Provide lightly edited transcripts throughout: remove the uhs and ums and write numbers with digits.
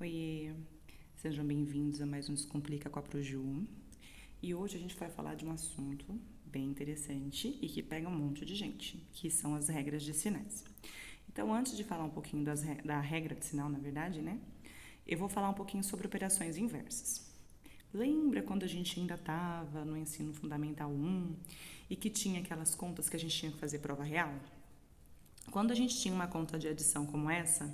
Oiê, sejam bem-vindos a mais um Descomplica com a Proju. E hoje a gente vai falar de um assunto bem interessante e que pega um monte de gente, que são as regras de sinais. Então, antes de falar um pouquinho da regra de sinal, na verdade, né? Eu vou falar um pouquinho sobre operações inversas. Lembra quando a gente ainda estava no ensino fundamental 1 e que tinha aquelas contas que a gente tinha que fazer prova real? Quando a gente tinha uma conta de adição como essa,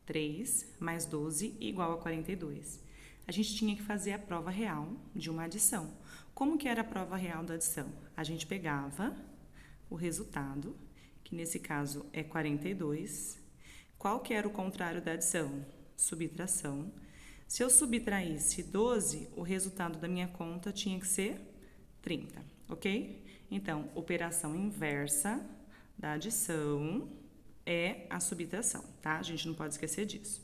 3 mais 12 igual a 42, a gente tinha que fazer a prova real de uma adição. Como que era a prova real da adição? A gente pegava o resultado, que nesse caso é 42. Qual que era o contrário da adição? Subtração. Se eu subtraísse 12, o resultado da minha conta tinha que ser 30, ok? Então, operação inversa da adição é a subtração, tá? A gente não pode esquecer disso.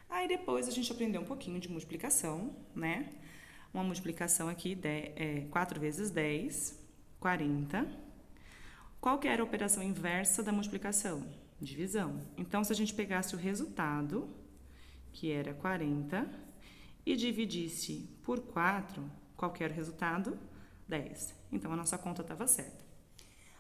Aí depois a gente aprendeu um pouquinho de multiplicação, né? Uma multiplicação aqui, 4 vezes 10, 40. Qual que era a operação inversa da multiplicação? Divisão. Então, se a gente pegasse o resultado, que era 40, e dividisse por 4, qual que era o resultado? 10. Então, a nossa conta estava certa.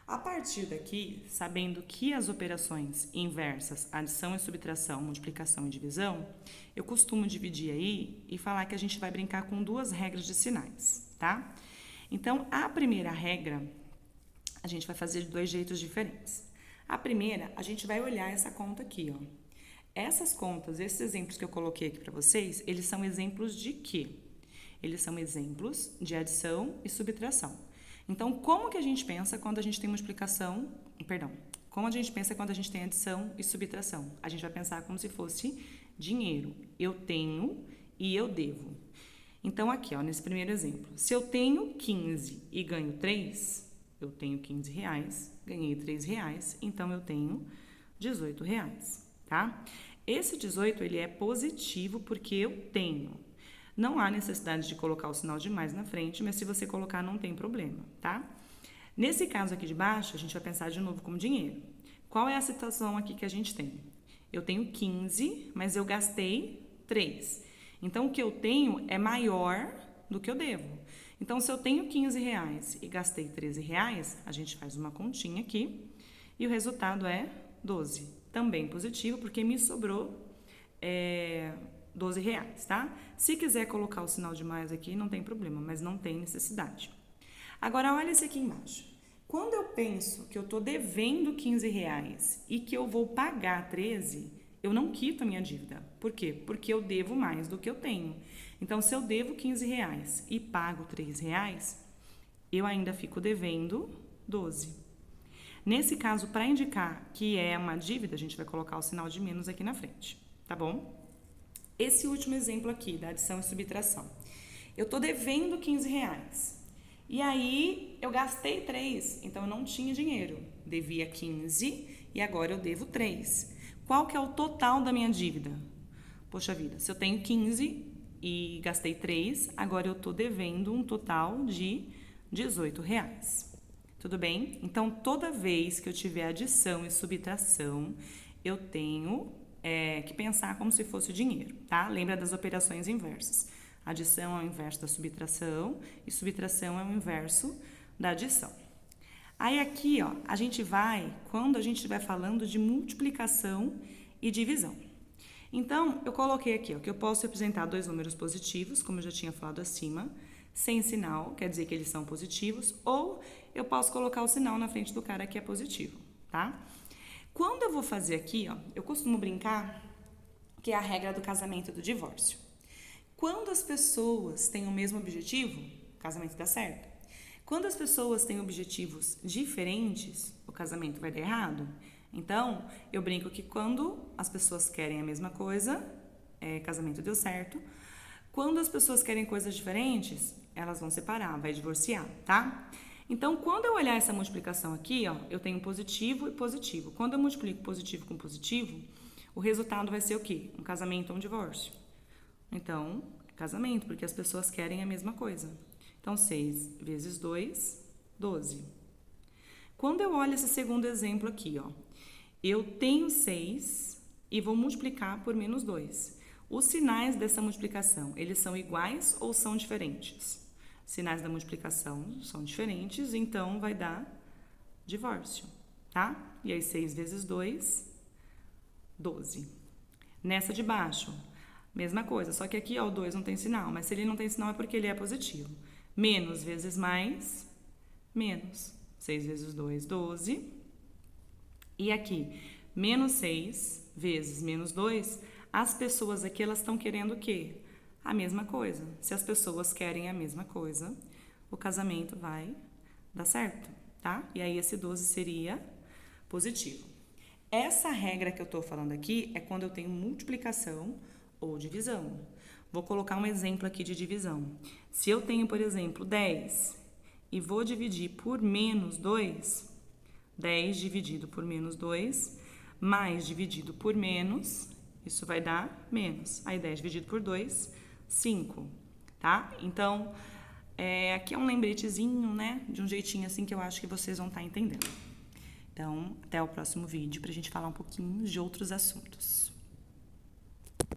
A partir daqui, sabendo que as operações inversas, adição e subtração, multiplicação e divisão, eu costumo dividir aí e falar que a gente vai brincar com duas regras de sinais, tá? Então, a primeira regra, a gente vai fazer de dois jeitos diferentes. A primeira, a gente vai olhar essa conta aqui, ó. Essas contas, esses exemplos que eu coloquei aqui para vocês, eles são exemplos de quê? Eles são exemplos de adição e subtração. Então, como que a gente pensa quando a gente tem como a gente pensa quando a gente tem adição e subtração? A gente vai pensar como se fosse dinheiro. Eu tenho e eu devo. Então, aqui, ó, nesse primeiro exemplo, se eu tenho 15 e ganho 3, eu tenho 15 reais, ganhei 3 reais, então eu tenho 18 reais, tá? Esse 18, ele é positivo porque eu tenho. Não há necessidade de colocar o sinal de mais na frente, mas se você colocar, não tem problema, tá? Nesse caso aqui de baixo, a gente vai pensar de novo como dinheiro. Qual é a situação aqui que a gente tem? Eu tenho 15, mas eu gastei 3. Então, o que eu tenho é maior do que eu devo. Então, se eu tenho 15 reais e gastei 13 reais, a gente faz uma continha aqui e o resultado é 12. Também positivo, porque me sobrou 12 reais, tá? Se quiser colocar o sinal de mais aqui, não tem problema, mas não tem necessidade. Agora, olha esse aqui embaixo. Quando eu penso que eu estou devendo 15 reais e que eu vou pagar 13, eu não quito a minha dívida. Por quê? Porque eu devo mais do que eu tenho. Então, se eu devo 15 reais e pago 3 reais, eu ainda fico devendo 12. Nesse caso, para indicar que é uma dívida, a gente vai colocar o sinal de menos aqui na frente, tá bom? Esse último exemplo aqui, da adição e subtração. Eu estou devendo 15 reais. E aí, eu gastei 3, então eu não tinha dinheiro. Devia 15 e agora eu devo 3. Qual que é o total da minha dívida? Poxa vida, se eu tenho 15 e gastei 3, agora eu estou devendo um total de 18 reais. Tudo bem? Então, toda vez que eu tiver adição e subtração, eu tenho que pensar como se fosse o dinheiro, tá? Lembra das operações inversas. Adição é o inverso da subtração e subtração é o inverso da adição. Aí aqui, ó, quando a gente estiver falando de multiplicação e divisão. Então, eu coloquei aqui, ó, que eu posso representar dois números positivos, como eu já tinha falado acima, sem sinal, quer dizer que eles são positivos, ou eu posso colocar o sinal na frente do cara que é positivo, tá? Quando eu vou fazer aqui, ó, eu costumo brincar que é a regra do casamento e do divórcio. Quando as pessoas têm o mesmo objetivo, o casamento dá certo. Quando as pessoas têm objetivos diferentes, o casamento vai dar errado. Então, eu brinco que quando as pessoas querem a mesma coisa, casamento deu certo. Quando as pessoas querem coisas diferentes, elas vão separar, vai divorciar, tá? Então, quando eu olhar essa multiplicação aqui, ó, eu tenho positivo e positivo. Quando eu multiplico positivo com positivo, o resultado vai ser o quê? Um casamento ou um divórcio. Então, casamento, porque as pessoas querem a mesma coisa. Então, 6 vezes 2, 12. Quando eu olho esse segundo exemplo aqui, ó, eu tenho 6 e vou multiplicar por menos 2. Os sinais dessa multiplicação, eles são iguais ou são diferentes? Sinais da multiplicação são diferentes, então vai dar divórcio, tá? E aí 6 vezes 2, 12. Nessa de baixo, mesma coisa, só que aqui ó, o 2 não tem sinal, mas se ele não tem sinal é porque ele é positivo. Menos vezes mais, menos. 6 vezes 2, 12. E aqui, menos 6 vezes menos 2, as pessoas aqui, elas estão querendo o quê? A mesma coisa. Se as pessoas querem a mesma coisa, o casamento vai dar certo, tá? E aí esse 12 seria positivo. Essa regra que eu estou falando aqui é quando eu tenho multiplicação ou divisão. Vou colocar um exemplo aqui de divisão. Se eu tenho, por exemplo, 10 e vou dividir por menos 2, 10 dividido por menos 2, mais dividido por menos, isso vai dar menos. Aí 10 dividido por 2, 5, tá? Então, aqui é um lembretezinho, né? De um jeitinho assim que eu acho que vocês vão estar entendendo. Então, até o próximo vídeo para a gente falar um pouquinho de outros assuntos.